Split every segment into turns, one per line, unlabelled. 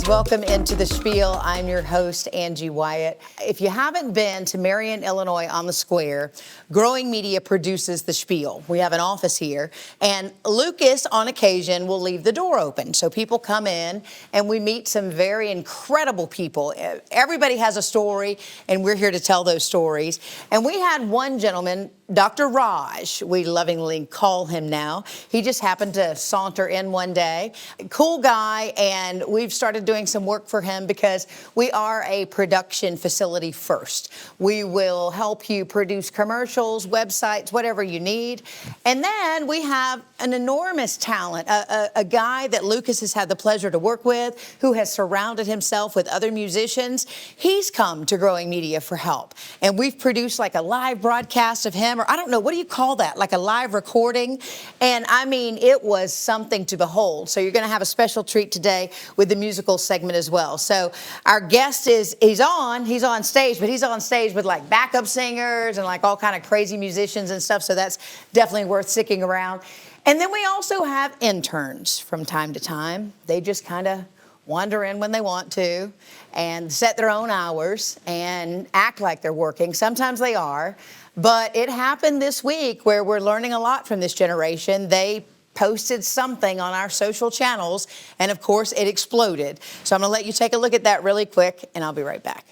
guys, welcome into the Spiel. I'm your host, Angie Wyatt. If you haven't been to Marion, Illinois on the Square, Growing Media produces the Spiel. We have an office here, and Lucas, on occasion, will leave the door open. So people come in, and we meet some very incredible people. Everybody has a story, and we're here to tell those stories. And we had one gentleman, Dr. Raj, we lovingly call him now. He just happened to saunter in one day. Cool guy, and we've started doing some work for him because we are a production facility first. We will help you produce commercials, websites, whatever you need. And then we have an enormous talent, a guy that Lucas has had the pleasure to work with, who has surrounded himself with other musicians. He's come to Growing Media for help. And we've produced like a live broadcast of him, or I don't know, what do you call that? Like a live recording. And I mean, it was something to behold. So you're going to have a special treat today with the musical segment as well. So our guest he's on stage, but he's on stage with like backup singers and like all kind of crazy musicians and stuff. So that's definitely worth sticking around. And then we also have interns from time to time. They just kind of wander in when they want to and set their own hours and act like they're working. Sometimes they are. But it happened this week where we're learning a lot from this generation. They posted something on our social channels, and of course, it exploded. So I'm going to let you take a look at that really quick, and I'll be right back.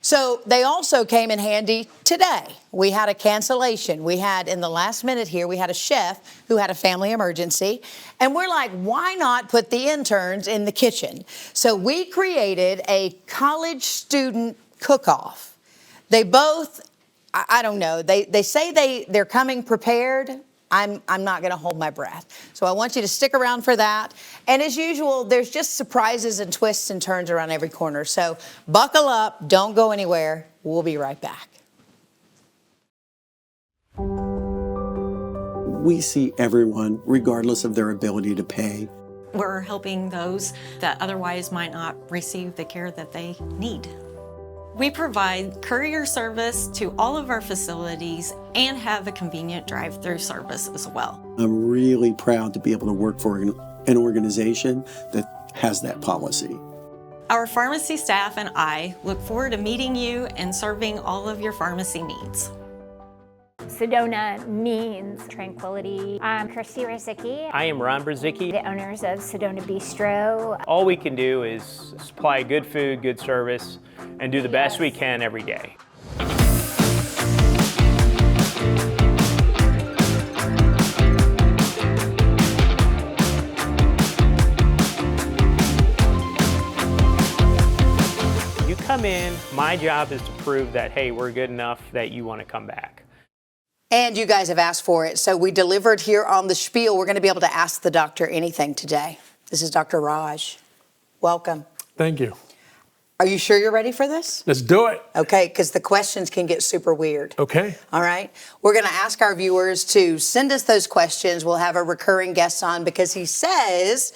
So they also came in handy today. We had a cancellation. We had, in the last minute here, we had a chef who had a family emergency. And we're like, why not put the interns in the kitchen? So we created a college student cook-off. They both, I don't know, they say they're coming prepared. I'm not going to hold my breath. So I want you to stick around for that. And as usual, there's just surprises and twists and turns around every corner. So buckle up. Don't go anywhere. We'll be right back.
We see everyone, regardless of their ability to pay.
We're helping those that otherwise might not receive the care that they need. We provide courier service to all of our facilities and have a convenient drive-through service as well.
I'm really proud to be able to work for an organization that has that policy.
Our pharmacy staff and I look forward to meeting you and serving all of your pharmacy needs.
Sedona means tranquility. I'm Christy Rosicki.
I am Ron Brzezicki,
The owners of Sedona Bistro.
All we can do is supply good food, good service, and do the best we can every day. You come in, my job is to prove that, hey, we're good enough that you want to come back.
And you guys have asked for it. So we delivered here on the Spiel. We're going to be able to ask the doctor anything today. This is Dr. Raj. Welcome.
Thank you.
Are you sure you're ready for this?
Let's do it.
Okay, because the questions can get super weird.
Okay.
All right. We're going to ask our viewers to send us those questions. We'll have a recurring guest on because he says,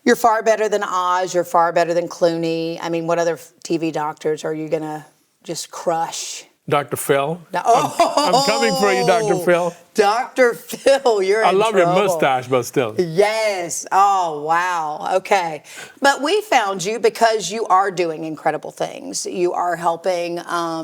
you're far better than Oz. You're far better than Clooney. I mean, what other TV doctors are you going to just crush?
Dr. Phil.
I'm
coming for you, Dr. Phil.
Dr. Phil, you're in trouble.
I love your mustache, but still.
Yes. Oh, wow. Okay. But we found you because you are doing incredible things. You are helping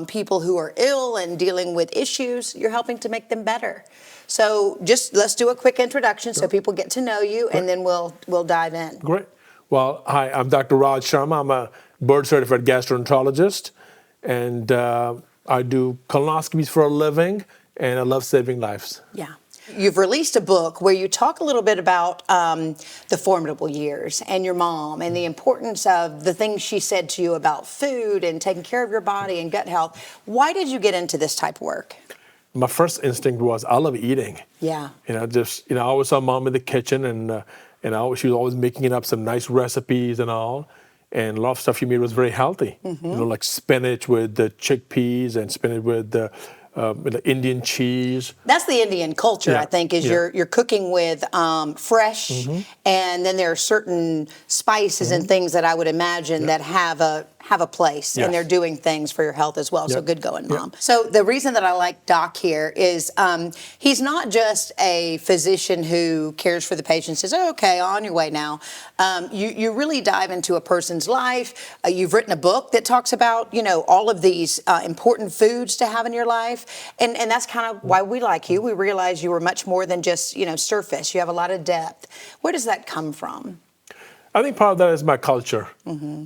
people who are ill and dealing with issues. You're helping to make them better. So just let's do a quick introduction so people get to know you, and then we'll dive in.
Great. Well, hi, I'm Dr. Rajiv Sharma. I'm a board-certified gastroenterologist, and I do colonoscopies for a living, and I love saving lives.
Yeah. You've released a book where you talk a little bit about the formidable years and your mom and the importance of the things she said to you about food and taking care of your body and gut health. Why did you get into this type of work?
My first instinct was I love eating.
Yeah.
I always saw mom in the kitchen, and she was always making up some nice recipes and all. And a lot of stuff she made was very healthy. Mm-hmm. Like spinach with the chickpeas and spinach with the the Indian cheese.
That's the Indian culture,
Yeah,
I think, is
yeah.
you're cooking with fresh, and then there are certain spices and things that I would imagine that have a place,
Yes.
and they're doing things for your health as well. So
Yep.
good going, Mom.
Yep.
So the reason that I like Doc here is he's not just a physician who cares for the patient, says, oh, okay, on your way now. You really dive into a person's life. You've written a book that talks about, all of these important foods to have in your life. And that's kind of why we like you. We realize you were much more than just, surface. You have a lot of depth. Where does that come from?
I think part of that is my culture,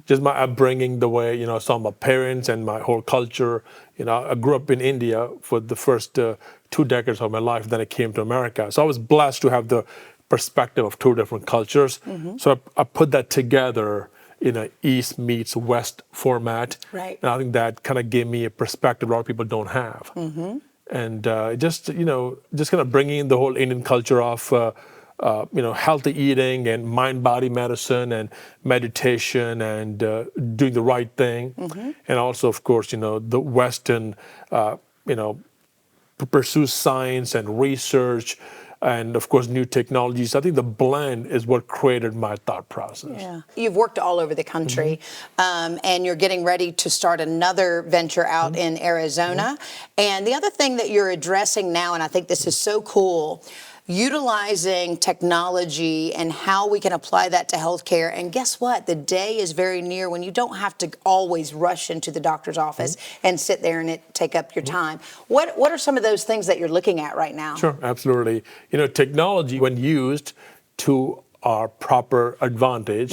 just my upbringing, the way, some of my parents and my whole culture. I grew up in India for the first 2 decades of my life, then I came to America. So I was blessed to have the perspective of 2 different cultures. So I put that together in an East meets West format.
Right.
And I think that kind of gave me a perspective a lot of people don't have. And just kind of bringing in the whole Indian culture of, healthy eating and mind-body medicine and meditation and doing the right thing. And also, of course, the Western, pursues science and research and, of course, new technologies. I think the blend is what created my thought process.
Yeah. You've worked all over the country, and you're getting ready to start another venture out in Arizona. And the other thing that you're addressing now, and I think this is so cool, utilizing technology and how we can apply that to healthcare. And guess what? The day is very near when you don't have to always rush into the doctor's office and sit there and it take up your time. What are some of those things that you're looking at right now?
Sure, absolutely. Technology, when used to our proper advantage,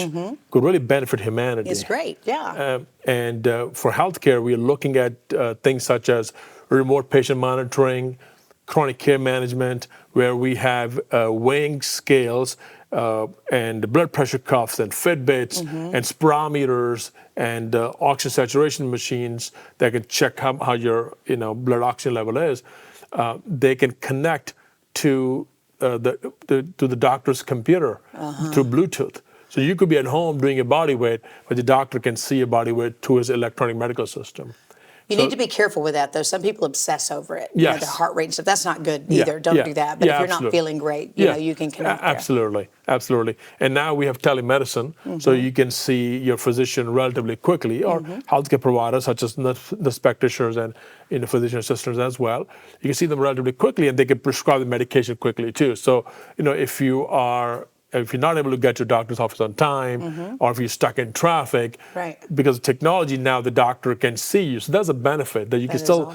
could really benefit humanity.
It's great, yeah.
And for healthcare, we are looking at things such as remote patient monitoring, chronic care management, where we have weighing scales and blood pressure cuffs and Fitbits and spirometers and oxygen saturation machines that can check how your blood oxygen level is. They can connect to the doctor's computer through Bluetooth. So you could be at home doing your body weight, but the doctor can see your body weight through his electronic medical system.
You need to be careful with that, though. Some people obsess over it.
Yes.
Their heart rate and stuff. That's not good either. Don't do that. But if you're not feeling great, you can connect there.
Absolutely. And now we have telemedicine, so you can see your physician relatively quickly, or healthcare providers such as nurse practitioners and physician assistants as well. You can see them relatively quickly, and they can prescribe the medication quickly too. So, if you're not able to get to your doctor's office on time, or if you're stuck in traffic, because of technology now the doctor can see you. So that's a benefit that you can still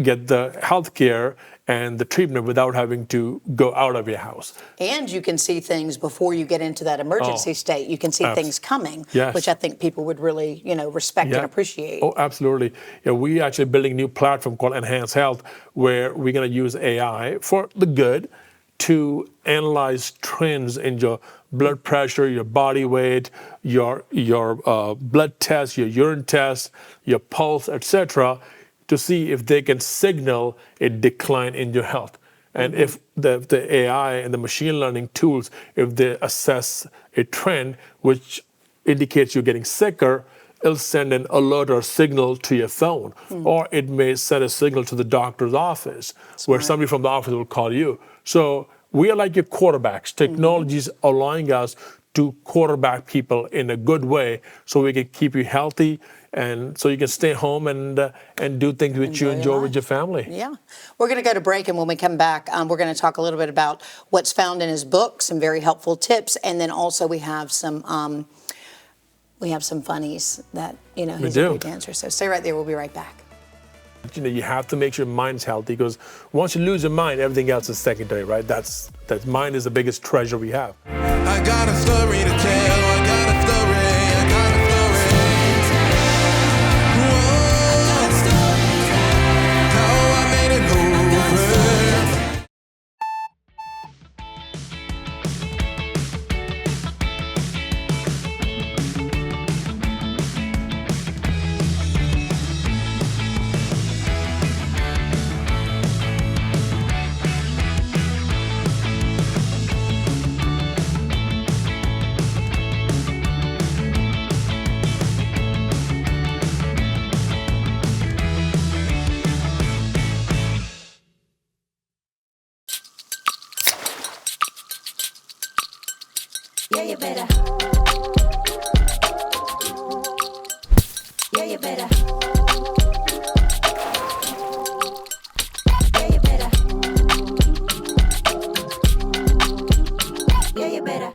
get the health care and the treatment without having to go out of your house.
And you can see things before you get into that emergency state. You can see things coming, which I think people would really, respect and appreciate.
Oh, absolutely. We actually building a new platform called Enhance Health, where we're going to use AI for the good to analyze trends in your blood pressure, your body weight, your blood test, your urine test, your pulse, etc., to see if they can signal a decline in your health. And if the AI and the machine learning tools, if they assess a trend which indicates you're getting sicker, it'll send an alert or signal to your phone. Or it may send a signal to the doctor's office, where somebody from the office will call you. So we are like your quarterbacks. Technology is allowing us to quarterback people in a good way, so we can keep you healthy, and so you can stay home and do things which you enjoy with your family.
Yeah. We're going to go to break, and when we come back, we're going to talk a little bit about what's found in his book, some very helpful tips, and then also we have some funnies that he's a great dancer. So stay right there. We'll be right back.
You have to make sure your mind's healthy, because once you lose your mind, everything else is secondary, right? That mind is the biggest treasure we have.
I got a story to tell. I got a story. How I made it over.
Yeah, you better. Yeah, you better. Yeah, you better. Yeah, you better.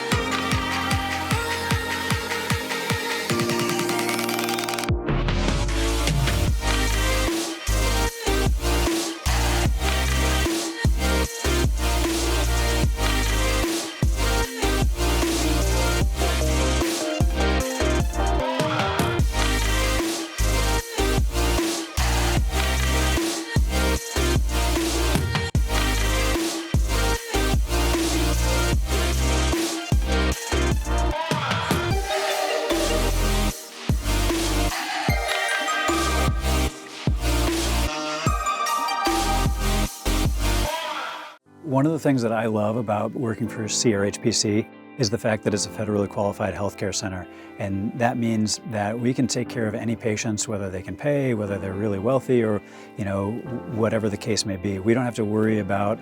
One of the things that I love about working for CRHPC is the fact that it's a federally qualified healthcare center. And that means that we can take care of any patients, whether they can pay, whether they're really wealthy, or, whatever the case may be. We don't have to worry about,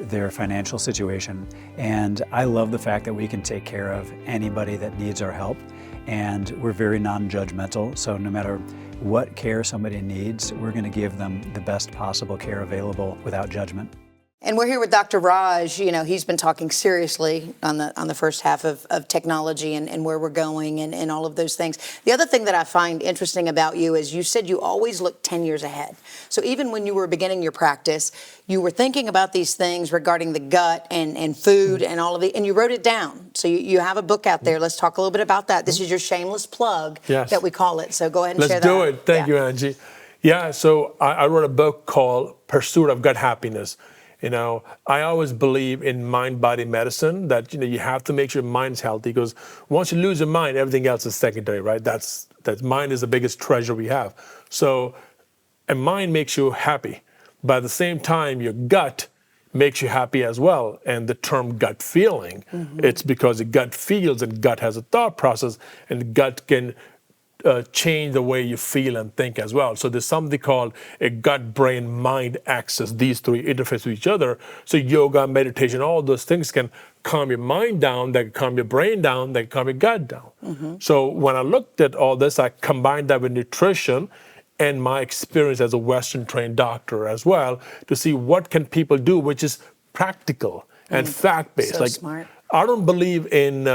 their financial situation. And I love the fact that we can take care of anybody that needs our help. And we're very non-judgmental. So no matter what care somebody needs, we're going to give them the best possible care available without judgment.
And we're here with Dr. Raj. He's been talking seriously on the first half of technology and where we're going and all of those things. The other thing that I find interesting about you is you said you always look 10 years ahead. So even when you were beginning your practice, you were thinking about these things regarding the gut and food and all of it, and you wrote it down. So you have a book out there. Let's talk a little bit about that. This is your shameless plug that we call it. So go ahead and share that.
Let's do it. Thank you, Angie. Yeah, so I wrote a book called Pursuit of Gut Happiness. I always believe in mind-body medicine, that, you have to make sure your mind's healthy, because once you lose your mind, everything else is secondary, right? That mind is the biggest treasure we have. So a mind makes you happy, but at the same time, your gut makes you happy as well. And the term gut feeling, it's because the gut feels and gut has a thought process, and the gut can change the way you feel and think as well. So there's something called a gut-brain-mind axis. These three interface with each other. So yoga, meditation, all those things can calm your mind down, they can calm your brain down, they can calm your gut down. So when I looked at all this, I combined that with nutrition and my experience as a Western-trained doctor as well, to see what can people do, which is practical and fact-based.
So smart.
I don't believe in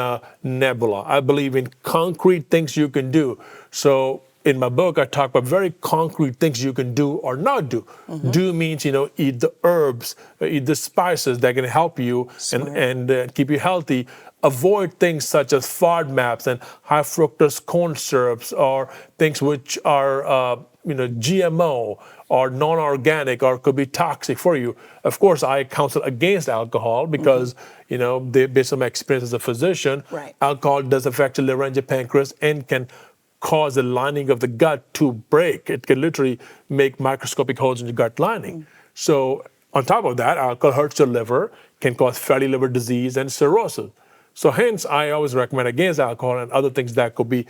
nebula. I believe in concrete things you can do. So in my book, I talk about very concrete things you can do or not do. Do means, eat the herbs, eat the spices that can help you and keep you healthy. Avoid things such as FODMAPs and high fructose corn syrups, or things which are GMO or non-organic or could be toxic for you. Of course, I counsel against alcohol because, based on my experience as a physician, alcohol does affect your liver and your pancreas and can cause the lining of the gut to break. It can literally make microscopic holes in your gut lining. So on top of that, alcohol hurts your liver, can cause fatty liver disease and cirrhosis. So hence, I always recommend against alcohol and other things that could be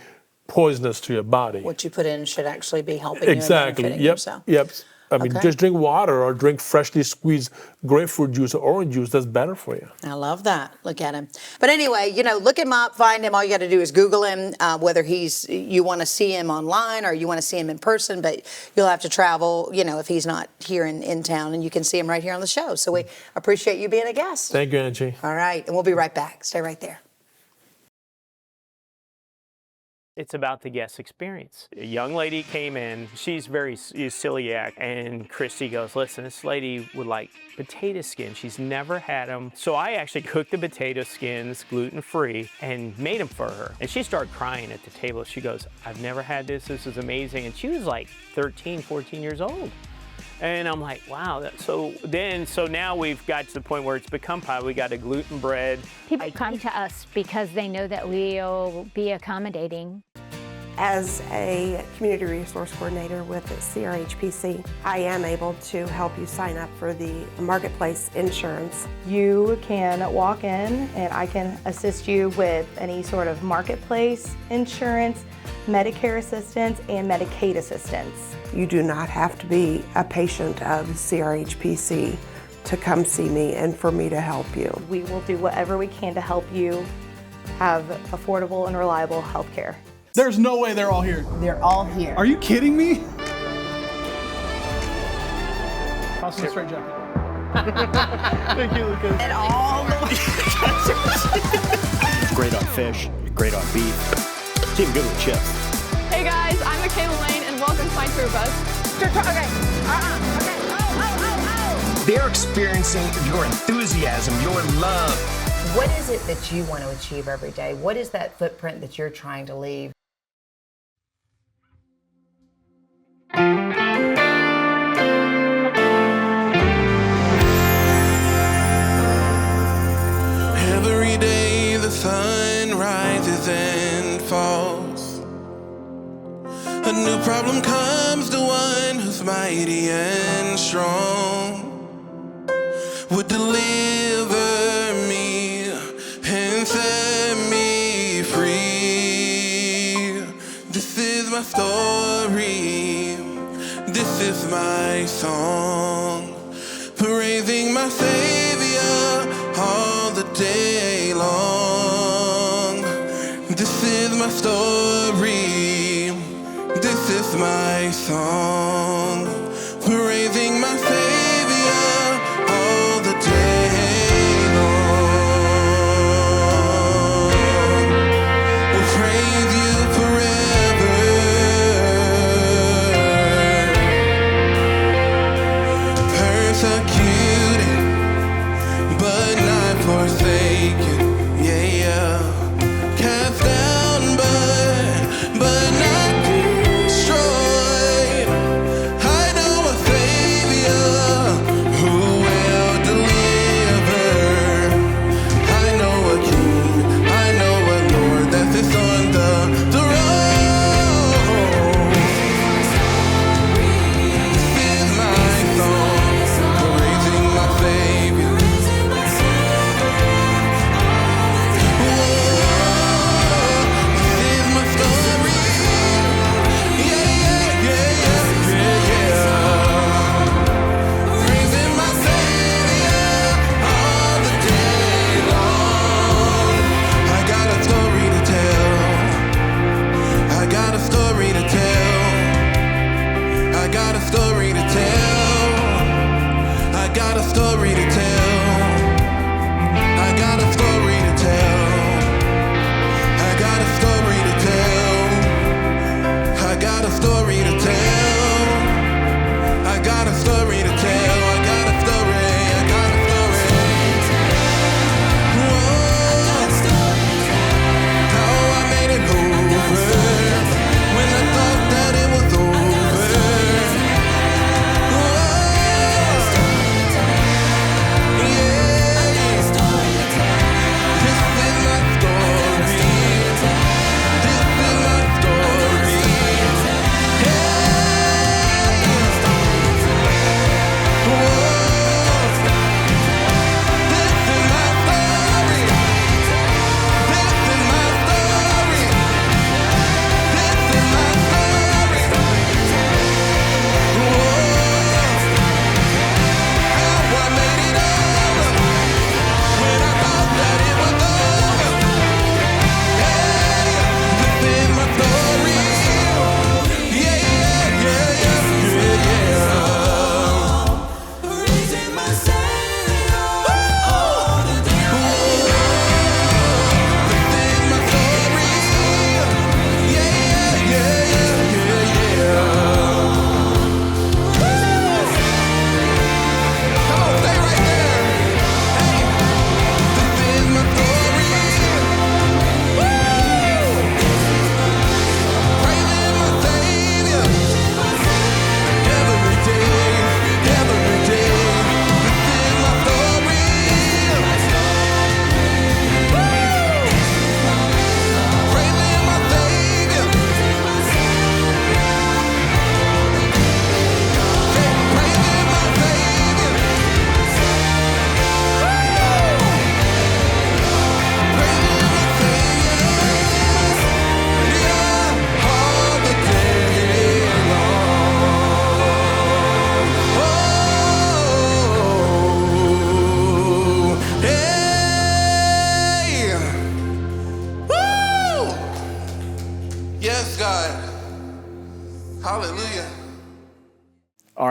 poisonous to your body.
What you put in should actually be helping you and benefiting yourself.
Yep. I mean, just drink water or drink freshly squeezed grapefruit juice or orange juice. That's better for you.
I love that. Look at him. But anyway, look him up, find him. All you got to do is Google him, whether you want to see him online or you want to see him in person, but you'll have to travel, if he's not here in town, and you can see him right here on the show. So we appreciate you being a guest.
Thank you, Angie.
All right. And we'll be right back. Stay right there.
It's about the guest experience. A young lady came in, she's very celiac, and Christy goes, listen, this lady would like potato skins. She's never had them. So I actually cooked the potato skins gluten-free and made them for her. And she started crying at the table. She goes, I've never had this. This is amazing. And she was like 13, 14 years old. And I'm like, wow. So now we've got to the point where it's become popular. We got a gluten bread.
People come to us because they know that we'll be accommodating.
As a community resource coordinator with CRHPC, I am able to help you sign up for the marketplace insurance.
You can walk in and I can assist you with any sort of marketplace insurance, Medicare assistance, and Medicaid assistance.
You do not have to be a patient of CRHPC to come see me and for me to help you.
We will do whatever we can to help you have affordable and reliable health care.
There's no way they're all here.
They're all here.
Are you kidding me? Toss him a straight jacket. Thank you, Lucas.
And all the
Great on fish, great on beef. It's even good with chips.
Hey guys, I'm Michaela Lane and welcome to my tour bus.
Okay.
They're experiencing your enthusiasm, your love.
What is it that you want to achieve every day? What is that footprint that you're trying to leave?
Every day the sun rises and falls. A new problem comes to one who's mighty and strong. Would deliver me and set me free. This is my story. This is my song. Praising my Savior all the day long. This is my story. This is my song. Praising my Savior all the day long. We'll praise you forever. Persecuted, but not forsaken. Yeah, yeah. Cast down, but not destroyed. I know a Savior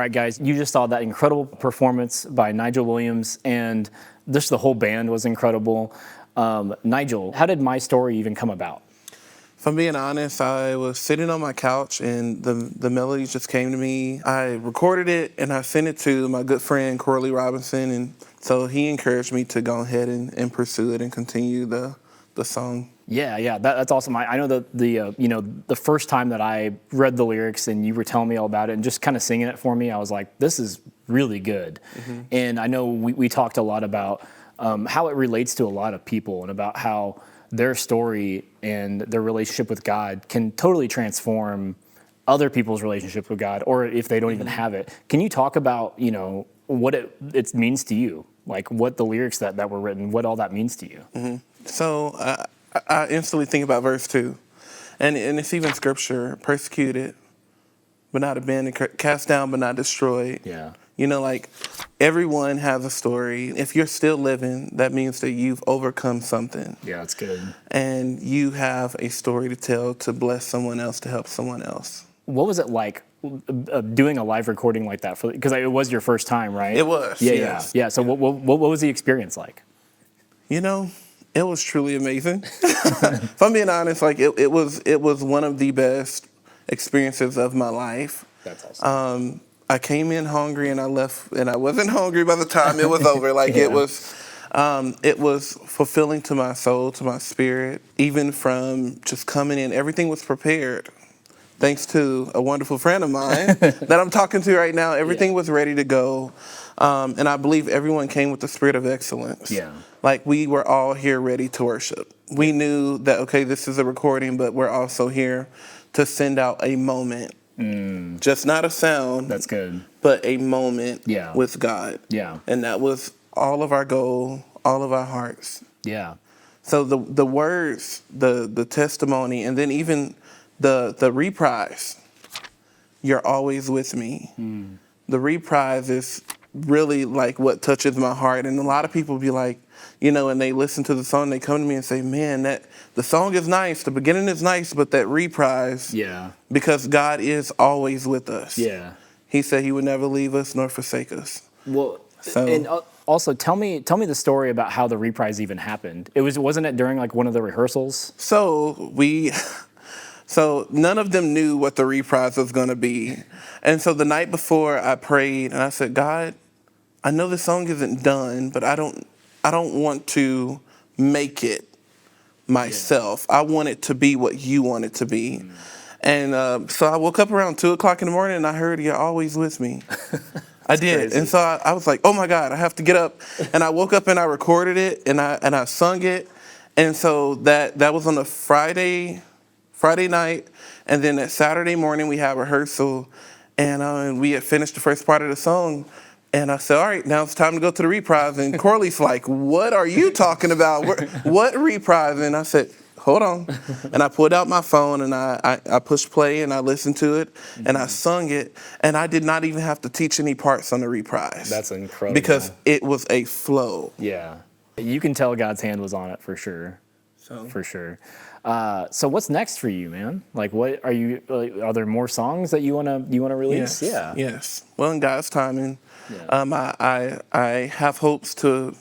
right, guys, you just saw that incredible performance by Nigel Williams, and just the whole band was incredible. Nigel, how did My Story even come about?
If I'm being honest, I was sitting on my couch and the melody just came to me. I recorded it and I sent it to my good friend Corley Robinson, and so he encouraged me to go ahead and pursue it and continue the song.
Yeah, that's awesome. I know that the first time that I read the lyrics and you were telling me all about it and just kind of singing it for me, I was like, this is really good. And I know we talked a lot about how it relates to a lot of people and about how their story and their relationship with God can totally transform other people's relationship with God, or if they don't even have it. Can you talk about, what it means to you? Like what the lyrics that were written, what all that means to you?
So I instantly think about verse 2. And it's even scripture, persecuted, but not abandoned, cast down, but not destroyed.
Yeah.
Like everyone has a story. If you're still living, that means that you've overcome something.
Yeah, that's good.
And you have a story to tell, to bless someone else, to help someone else.
What was it like doing a live recording like that? Because it was your first time, right?
It was. Yes.
Yeah. So what was the experience like?
It was truly amazing. If I'm being honest, like it was one of the best experiences of my life.
That's awesome.
I came in hungry and I left, and I wasn't hungry by the time it was over. Like it was fulfilling to my soul, to my spirit. Even from just coming in, everything was prepared. Thanks to a wonderful friend of mine that I'm talking to right now, everything was ready to go. And I believe everyone came with the spirit of excellence.
Yeah.
Like we were all here ready to worship. We knew that, okay, this is a recording, but we're also here to send out a moment. Just not a sound.
That's good.
But a moment with God.
Yeah.
And that was all of our goal, all of our hearts.
Yeah.
So the words, the testimony, and then even the reprise, you're always with me. The reprise is really like what touches my heart. And a lot of people be like, and they listen to the song, they come to me and say, man, that the song is nice, the beginning is nice, but that reprise, because God is always with us.
Yeah.
He said he would never leave us nor forsake us.
Well, and also tell me the story about how the reprise even happened. Wasn't it during like one of the rehearsals?
So none of them knew what the reprise was going to be. And so the night before I prayed and I said, God, I know this song isn't done, but I don't want to make it myself. I want it to be what you want it to be. And so I woke up around 2 o'clock in the morning and I heard You're Always With Me. I did. Crazy. And so I was like, oh my God, I have to get up. And I woke up and I recorded it and I sung it. And so that was on a Friday night. And then that Saturday morning we had rehearsal and we had finished the first part of the song. And I said, all right, now it's time to go to the reprise. And Corley's like, what are you talking about? What reprise? And I said, hold on. And I pulled out my phone and I pushed play and I listened to it and I sung it. And I did not even have to teach any parts on the reprise.
That's incredible.
Because it was a flow.
Yeah. You can tell God's hand was on it for sure. For sure. So what's next for you, man? Like, what are you? Are there more songs that you wanna release?
Yes. Yes. Well, in God's timing, I have hopes to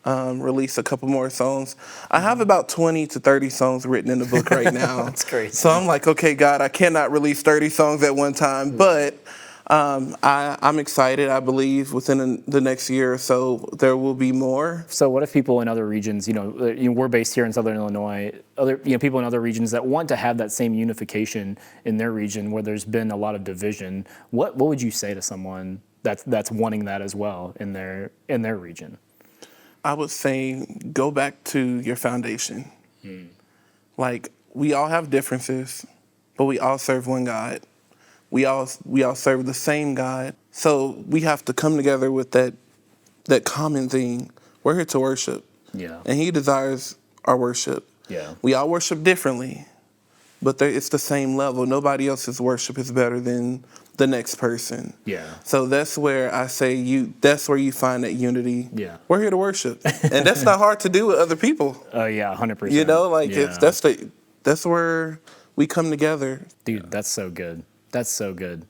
release a couple more songs. I have about 20 to 30 songs written in the book right now.
That's crazy.
So I'm like, okay, God, I cannot release 30 songs at one time, but I'm excited. I believe within the next year or so, there will be more.
So what if people in other regions, we're based here in Southern Illinois, people in other regions that want to have that same unification in their region where there's been a lot of division, what would you say to someone that's wanting that as well in their region?
I would say go back to your foundation. Like, we all have differences, but we all serve one God. We all serve the same God. So we have to come together with that common thing. We're here to worship.
Yeah.
And he desires our worship.
Yeah.
We all worship differently, but it's the same level. Nobody else's worship is better than the next person.
Yeah.
So that's where I say that's where you find that unity.
Yeah.
We're here to worship. And that's not hard to do with other people.
Yeah, 100%.
That's where we come together.
Dude, that's so good. That's so good.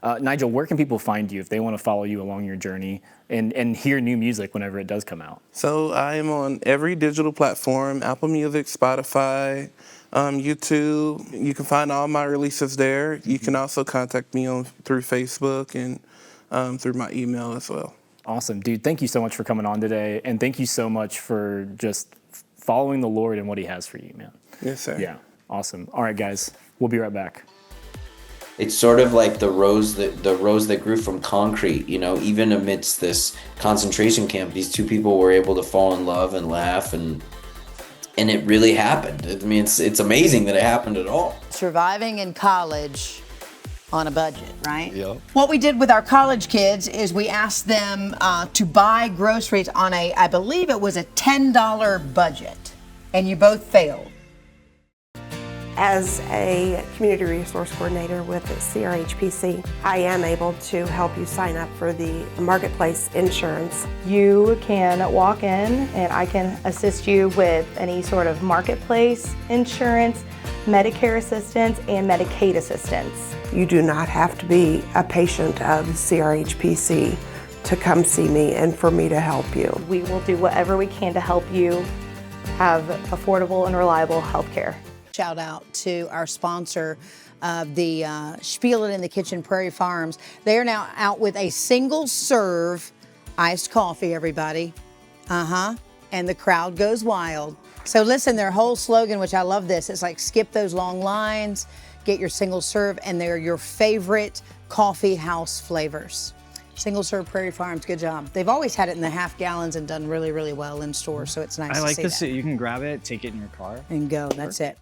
Nigel, where can people find you if they want to follow you along your journey and hear new music whenever it does come out?
So I am on every digital platform, Apple Music, Spotify, YouTube. You can find all my releases there. You can also contact me through Facebook and through my email as well.
Awesome. Dude, thank you so much for coming on today. And thank you so much for just following the Lord and what he has for you, man.
Yes, sir.
Yeah, awesome. All right, guys, we'll be right back.
It's sort of like the rose that grew from concrete, you know, even amidst this concentration camp, these two people were able to fall in love and laugh, and it really happened. I mean, it's amazing that it happened at all.
Surviving in college on a budget, right?
Yep.
What we did with our college kids is we asked them to buy groceries on I believe it was a $10 budget, and you both failed.
As a community resource coordinator with CRHPC, I am able to help you sign up for the marketplace insurance.
You can walk in and I can assist you with any sort of marketplace insurance, Medicare assistance, and Medicaid assistance.
You do not have to be a patient of CRHPC to come see me and for me to help you.
We will do whatever we can to help you have affordable and reliable health care.
Shout out to our sponsor of the Spiel in the Kitchen, Prairie Farms. They are now out with a single serve iced coffee, everybody. And the crowd goes wild. So listen, their whole slogan, which I love this, it's like skip those long lines, get your single serve, and they're your favorite coffee house flavors. Single serve Prairie Farms, good job. They've always had it in the half gallons and done really, really well in stores, so it's nice to see that.
I like this. You can grab it, take it in your car.
And go, that's it.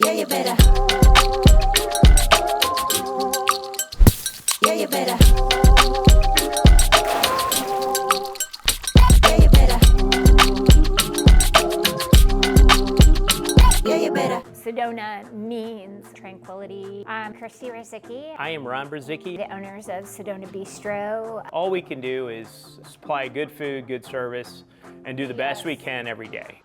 Yeah, you better. Yeah, you better. Yeah, you better. Yeah, you better.
Sedona means tranquility. I'm Christy Rosicki.
I am Ron Brzezicki.
The owners of Sedona Bistro.
All we can do is supply good food, good service, and do the best we can every day.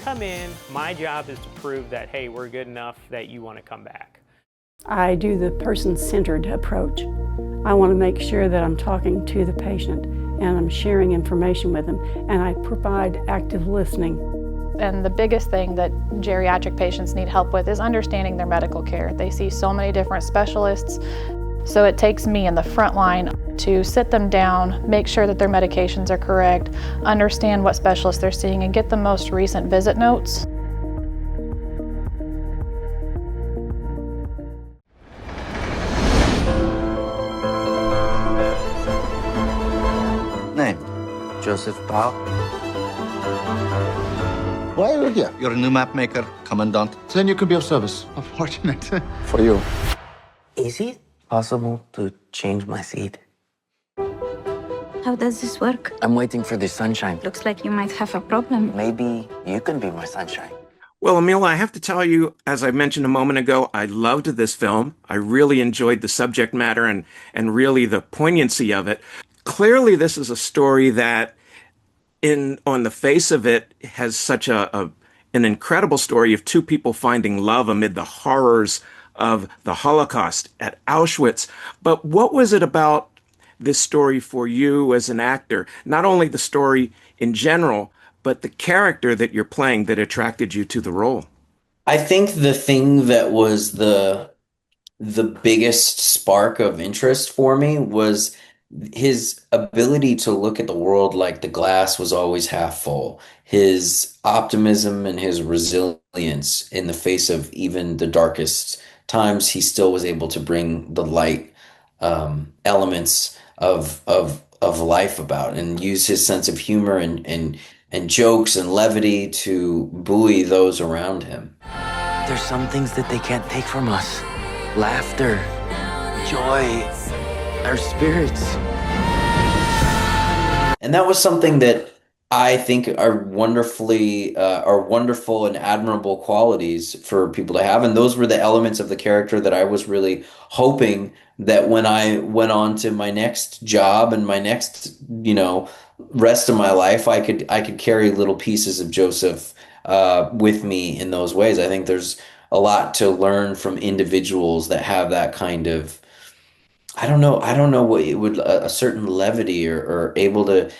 Come in, my job is to prove that, hey, we're good enough that you want to come back.
I do the person-centered approach. I want to make sure that I'm talking to the patient and I'm sharing information with them, and I provide active listening.
And the biggest thing that geriatric patients need help with is understanding their medical care. They see so many different specialists, so it takes me in the front line to sit them down, make sure that their medications are correct, understand what specialists they're seeing, and get the most recent visit notes.
Name? Joseph Bao.
Why are you here?
You're a new map maker, Commandant.
Then you could be of service. Unfortunate.
For you.
Is it possible to change my seat?
How does this work?
I'm waiting for the sunshine.
Looks like you might have a problem.
Maybe you can be my sunshine.
Well, Emile, I have to tell you, as I mentioned a moment ago, I loved this film. I really enjoyed the subject matter and really the poignancy of it. Clearly, this is a story that, on the face of it, has such an incredible story of two people finding love amid the horrors of the Holocaust at Auschwitz. But what was it about this story for you as an actor? Not only the story in general, but the character that you're playing that attracted you to the role?
I think the thing that was the biggest spark of interest for me was his ability to look at the world like the glass was always half full. His optimism and his resilience in the face of even the darkest times, he still was able to bring the light elements of life about, and use his sense of humor and jokes and levity to buoy those around him.
There's some things that they can't take from us. Laughter, joy, our spirits.
And that was something that I think are wonderful and admirable qualities for people to have. And those were the elements of the character that I was really hoping that when I went on to my next job and my next, rest of my life, I could carry little pieces of Joseph with me in those ways. I think there's a lot to learn from individuals that have that kind of, I don't know what it would, a certain levity or able to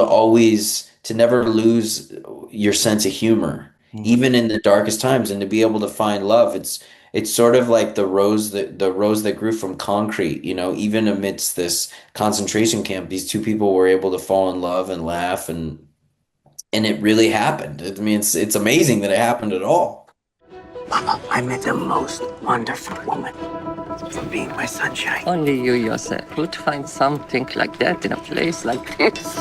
always, to never lose your sense of humor, even in the darkest times, and to be able to find love. It's sort of like the rose that grew from concrete, even amidst this concentration camp, these two people were able to fall in love and laugh, and it really happened. I mean, it's amazing that it happened at all.
Mama, I met the most wonderful woman for being my sunshine.
Only you yourself would find something like that in a place like this.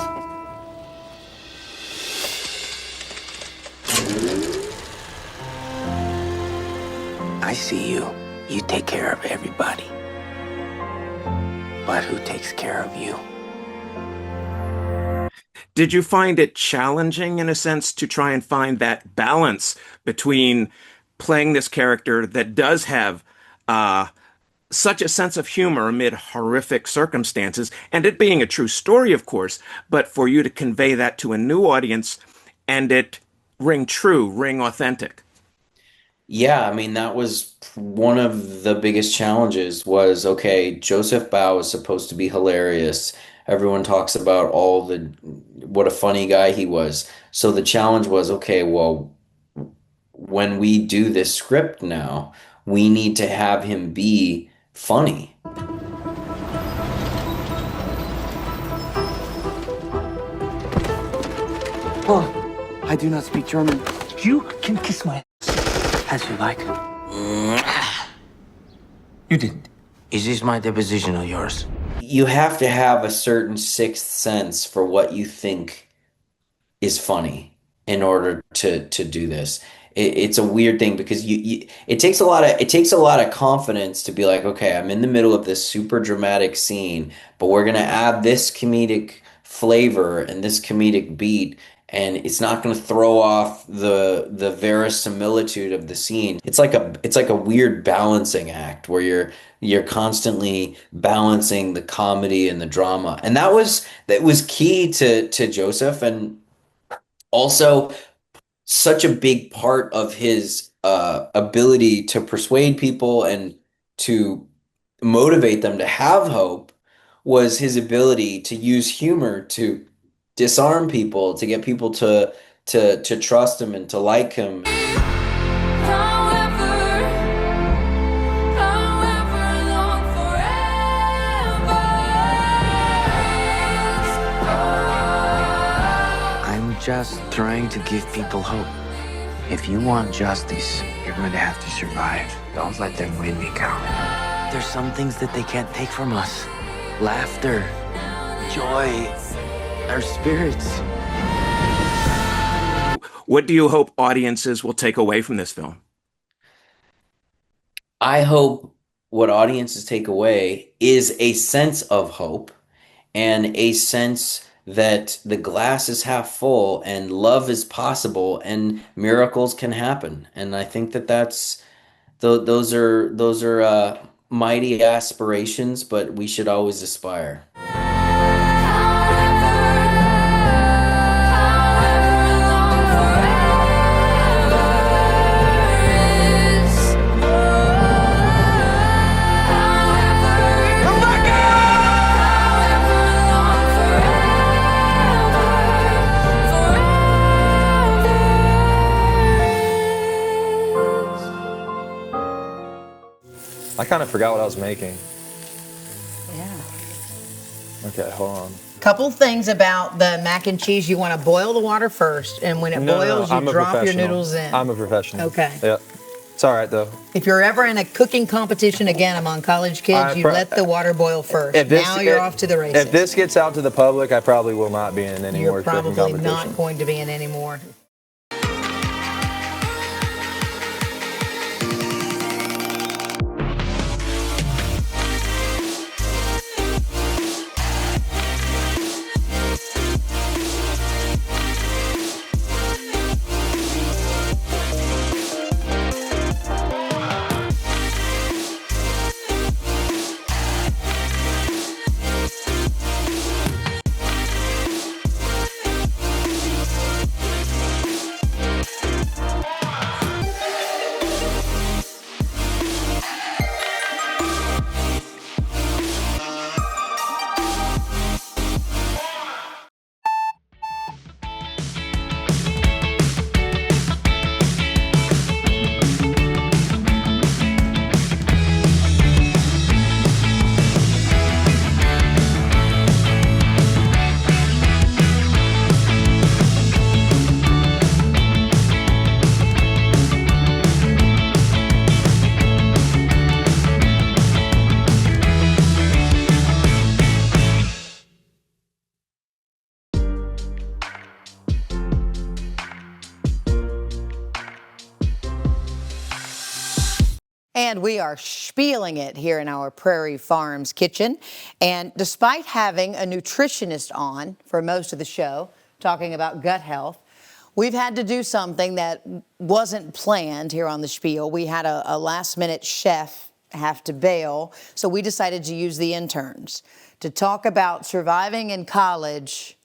I see you. You take care of everybody. But who takes care of you?
Did you find it challenging, in a sense, to try and find that balance between playing this character that does have such a sense of humor amid horrific circumstances, and it being a true story, of course, but for you to convey that to a new audience and it ring true, ring authentic?
Yeah, I mean, that was one of the biggest challenges was, okay, Joseph Bao is supposed to be hilarious. Everyone talks about what a funny guy he was. So the challenge was, okay, well, when we do this script now, we need to have him be funny.
Oh, I do not speak German. You can kiss my as you like. You didn't. Is this my deposition or yours?
You have to have a certain sixth sense for what you think is funny in order to do this. It's a weird thing because it takes a lot of confidence to be like, okay, I'm in the middle of this super dramatic scene, but we're gonna add this comedic flavor and this comedic beat, and it's not going to throw off the verisimilitude of the scene. It's like a weird balancing act where you're constantly balancing the comedy and the drama, and that was key to Joseph, and also such a big part of his ability to persuade people and to motivate them to have hope was his ability to use humor to disarm people, to get people to trust him and to like him.
I'm just trying to give people hope. If you want justice, you're going to have to survive. Don't let them win me, Cal. There's some things that they can't take from us. Laughter, joy, our spirits.
What do you hope audiences will take away from this film?
I hope what audiences take away is a sense of hope and a sense that the glass is half full and love is possible and miracles can happen. And I think those are mighty aspirations, but we should always aspire.
I kind of forgot what I was making.
Yeah.
Okay, hold on.
Couple things about the mac and cheese. You want to boil the water first, and when it boils, you drop your noodles in.
I'm a professional.
Okay.
Yep. It's all right, though.
If you're ever in a cooking competition again among college kids, you let the water boil first. Now you're off to the races.
If this gets out to the public, I probably will not be in any more cooking competitions.
You're probably not going to be in any more. And we are spieling it here in our Prairie Farms kitchen. And despite having a nutritionist on for most of the show, talking about gut health, we've had to do something that wasn't planned here on the Spiel. We had a last-minute chef have to bail, so we decided to use the interns to talk about surviving in college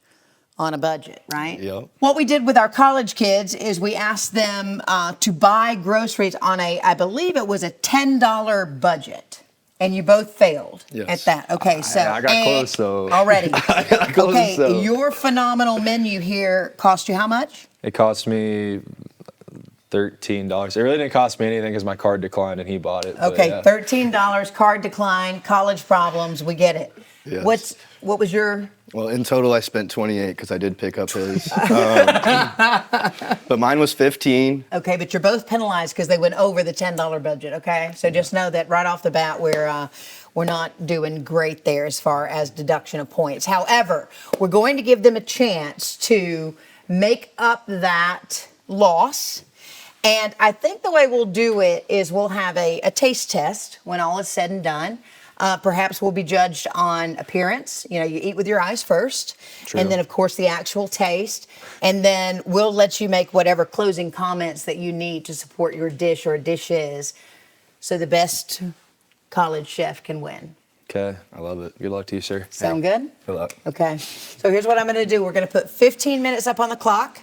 on a budget, right?
Yep.
What we did with our college kids is we asked them to buy groceries on I believe it was a $10 budget. And you both failed at that. Okay, so
I got close though.
Already.
I got close,
okay,
though.
your phenomenal menu here cost you how much?
It cost me $13. It really didn't cost me anything because my card declined and he bought it.
Okay,
yeah.
$13, card decline, college problems, we get it.
Yes.
What was your?
Well, in total, I spent 28 because I did pick up his. But mine was 15.
Okay, but you're both penalized because they went over the $10 budget, okay? So just know that right off the bat, we're not doing great there as far as deduction of points. However, we're going to give them a chance to make up that loss. And I think the way we'll do it is we'll have a taste test when all is said and done. Perhaps we'll be judged on appearance. You know, you eat with your eyes first.
True.
And then, of course, the actual taste. And then we'll let you make whatever closing comments that you need to support your dish or dishes so the best college chef can win.
Okay, I love it. Good luck to you, sir.
Sound good?
Good luck.
Okay. So here's what I'm going to do. We're going to put 15 minutes up on the clock.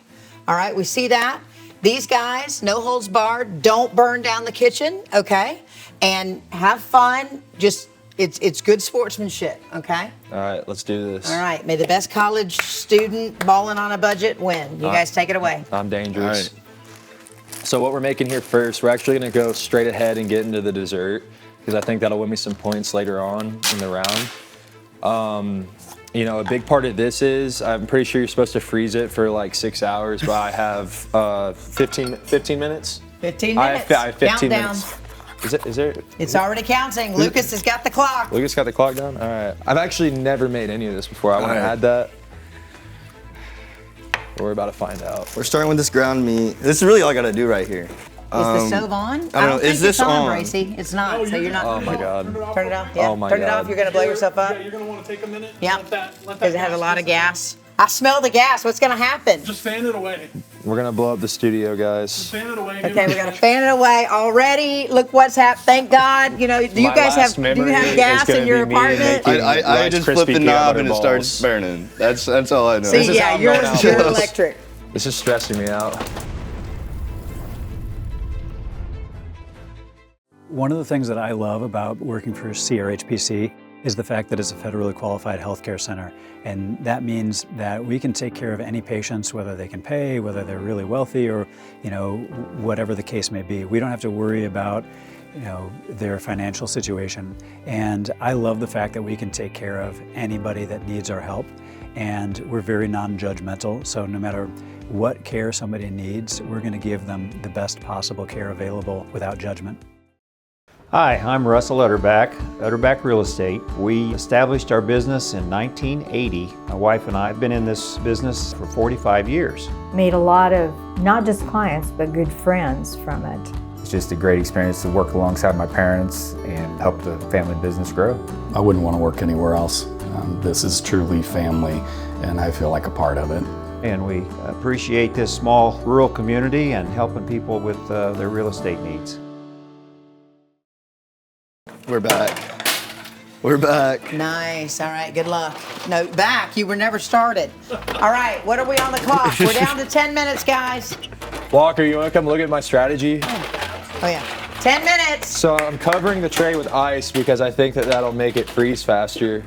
All right, we see that. These guys, no holds barred, don't burn down the kitchen, okay? And have fun. Just, it's good sportsmanship, okay?
All right, let's do this.
All right, may the best college student balling on a budget win. You guys take it away.
I'm dangerous. So what we're making here first, we're actually going to go straight ahead and get into the dessert because I think that'll win me some points later on in the round. You know, a big part of this is I'm pretty sure you're supposed to freeze it for like 6 hours, but I have 15 minutes.
15 minutes.
I have 15
Countdown.
minutes. Is there?
It's already counting. Lucas has got the clock.
Lucas got the clock down? All right. I've actually never made any of this before. I want to add that. We're about to find out.
We're starting with this ground meat. This is really all I got to do right here.
Is the stove on?
I don't know.
Think
Is this
it's on,
on?
Bracy? It's not, so you're not.
Oh my God.
Turn it off. Yeah.
Oh my
Turn it
God.
off. You're gonna blow yourself up.
Yeah, you're gonna want to take a minute.
Yeah.
Let that
Because it has a lot of gas. I smell the gas. What's gonna happen?
Just fan it away.
We're going to blow up the studio, guys.
Fan it away.
Okay, we're gonna fan it away already. Look what's happened. Thank God. You know, do you
My
guys
last
have? Do you
memory
have
is
gas
gonna
in your
be me
apartment?
making
I
Rice
just
Krispie
flip the
peanut
knob
butter
and it
balls.
starts burning. That's all I know.
See,
This is
yeah,
how I'm
yours
going
is
out
pure
with this.
electric.
This is stressing me out.
One of the things that I love about working for CRHPC is the fact that it's a federally qualified healthcare center. And that means that we can take care of any patients, whether they can pay, whether they're really wealthy, or, you know, whatever the case may be. We don't have to worry about, you know, their financial situation. And I love the fact that we can take care of anybody that needs our help. And we're very non-judgmental. So no matter what care somebody needs, we're going to give them the best possible care available without judgment.
Hi, I'm Russell Utterback, Utterback Real Estate. We established our business in 1980. My wife and I have been in this business for 45 years.
Made a lot of not just clients, but good friends from it.
It's just a great experience to work alongside my parents and help the family business grow.
I wouldn't want to work anywhere else. This is truly family, and I feel like a part of it.
And we appreciate this small rural community and helping people with their real estate needs.
We're back. We're back.
Nice. All right. Good luck. No, back. You were never started. All right. What are we on the clock? We're down to 10 minutes, guys.
Walker, you want to come look at my strategy?
Oh, yeah. 10 minutes.
So I'm covering the tray with ice because I think that that'll make it freeze faster.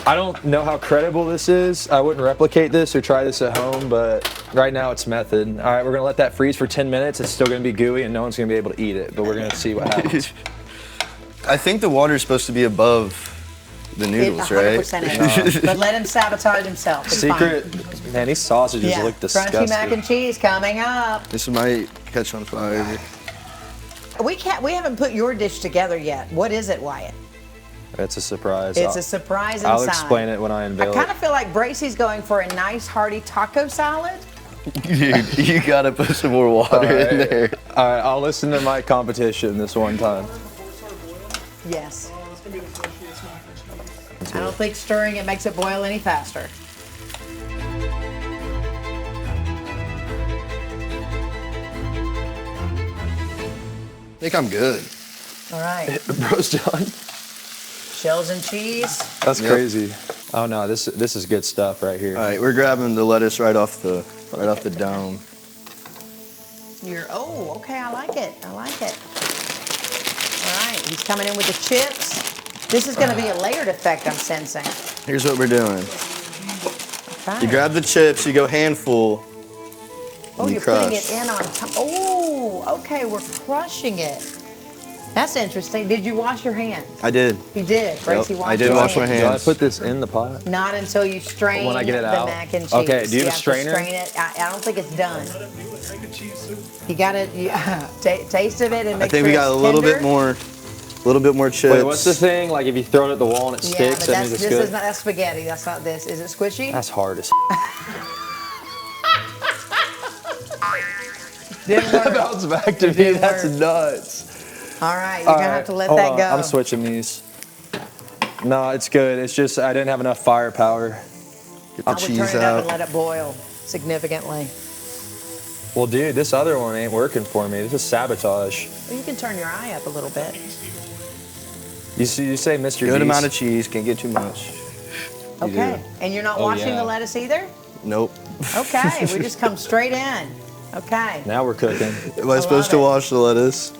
I don't know how credible this is. I wouldn't replicate this or try this at home, but right now it's method. All right, we're going to let that freeze for 10 minutes. It's still going to be gooey and no one's going to be able to eat it, but we're going to see what happens.
I think the water is supposed to be above the noodles, right?
100% is. But let him sabotage himself. It's
Secret,
fine.
man, these sausages look disgusting.
Crunchy mac and cheese coming up.
This might catch on fire.
We haven't put your dish together yet. What is it, Wyatt?
It's a surprise.
It's a surprise inside.
I'll explain it when I unveil
I kind of feel like Bracy's going for a nice hearty taco salad.
Dude, you gotta put some more water in there.
All right, I'll listen to my competition this one time.
Yes. I don't think stirring it makes it boil any faster.
I think I'm good.
All right.
Bro's done.
Shells and cheese.
That's crazy. Oh no, this is good stuff right here.
All right, we're grabbing the lettuce right off the dome.
Okay, I like it. I like it. All right, he's coming in with the chips. This is going to be a layered effect, I'm sensing.
Here's what we're doing.
Okay.
You grab the chips, you go handful.
Oh,
you
you're
crush.
putting it in on top. Oh, okay, we're crushing it. That's interesting. Did you wash your hands?
I did.
You did. Gracie washed
I did
your
wash my
hands.
Do I
hands.
put this in the pot?
Not until you strain
When I get it
the
out?
mac and cheese.
Okay, do you have a
to
strainer?
strain it. I don't think it's done. You got to taste of it and make
I think
sure
we got
it's
a little
tender.
bit more chips.
Wait, what's the thing? Like if you throw it at the wall and it
Yeah,
sticks,
but
that means it's
this
good?
is not that's spaghetti. That's not this. Is it squishy?
That's hard as
Didn't
That
work.
bounced back to me.
Didn't
That's
work.
nuts.
All right, you're gonna have to let
hold
that
on.
go.
I'm switching these. No, it's good. It's just I didn't have enough firepower.
Get
I
the
would
cheese
turn it up
out.
and let it boil significantly.
Well, dude, this other one ain't working for me. This is sabotage.
Well, you can turn your eye up a little bit.
You say Mr.
Good
Beast.
amount of cheese, can't get too much. You
Okay, and you're not
Oh,
washing
yeah.
the lettuce either?
Nope.
Okay, we just come straight in. Okay.
Now we're cooking.
Am I supposed to wash the lettuce?